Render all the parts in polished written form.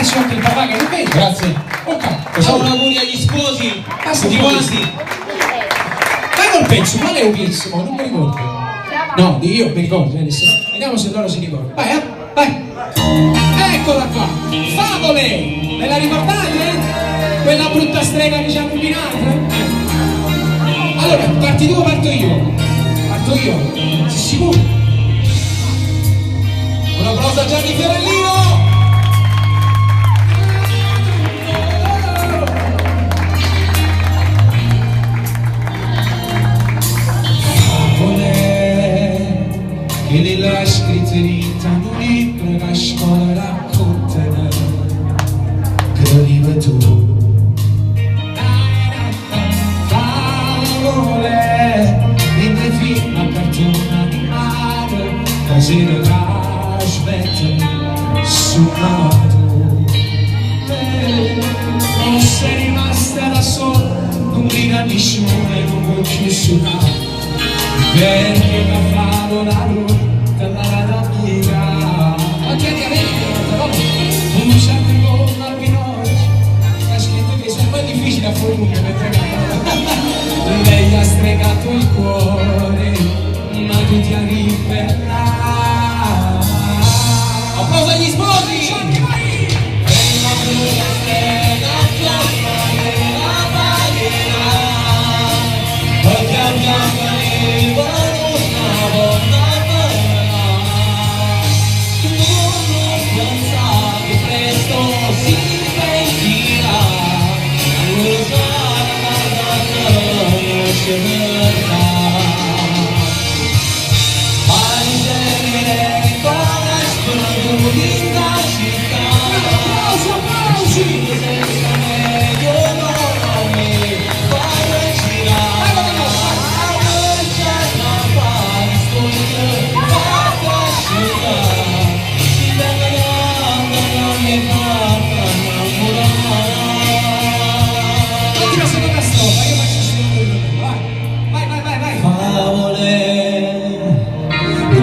fare sotto il papà che non vedi. Grazie. Ok, Facciamo auguri agli sposi, tutti quanti. Vai col pezzo, qual è un pezzo? Non mi ricordo. No, io mi ricordo. Vediamo se loro si ricordano. Vai, vai. Eccola qua. Favole! Ve la ricordate? Quella brutta strega che ci ha combinato? Allora, parti tu o parto io? Parto io. Sei sicuro? Un applauso a Gianni Fiorellino! Che nella scritterita in un libro la scuola raccontano che arriva tu. Favole mentre film a cartone animato la sera che aspetta sul nato. Non sei rimasta da sola, non grida nessuno e non vuoi più suonare perché la favola dalla amica ma tieni a me non c'è più con la pinocchio ha scritto che sono un po' difficili a fortuna per fregare lei ha stregato il cuore ma tu ti arrivi per là. Applauso agli sposi!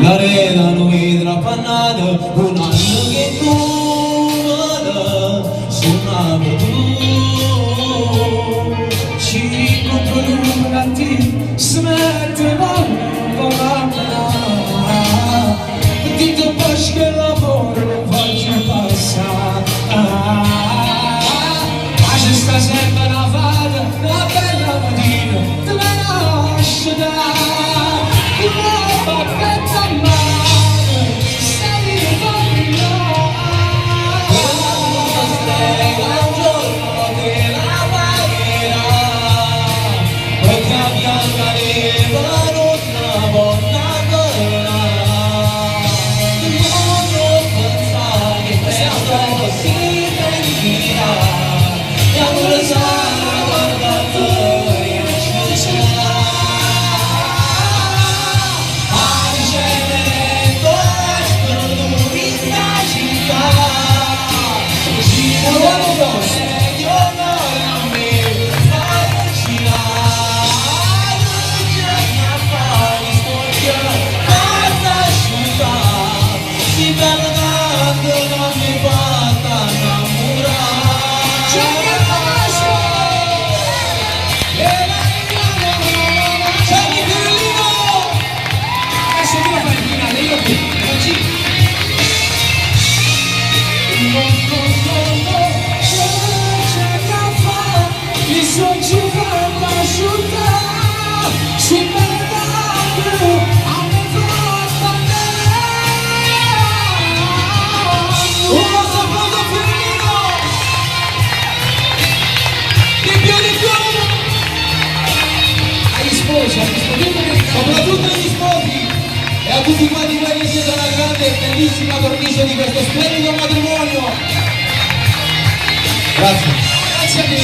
La reda non vedrà pannata, un anno che nuova suonava tu. Ci incontro lunati, smette dito poi che lavoro non voglio passare. Ma c'è sta sempre una fata, una bella mattina, te la lascio dare. Soprattutto agli sposi e a tutti quanti voi che siete alla grande e bellissima cornice di questo splendido matrimonio. Grazie. Grazie a te.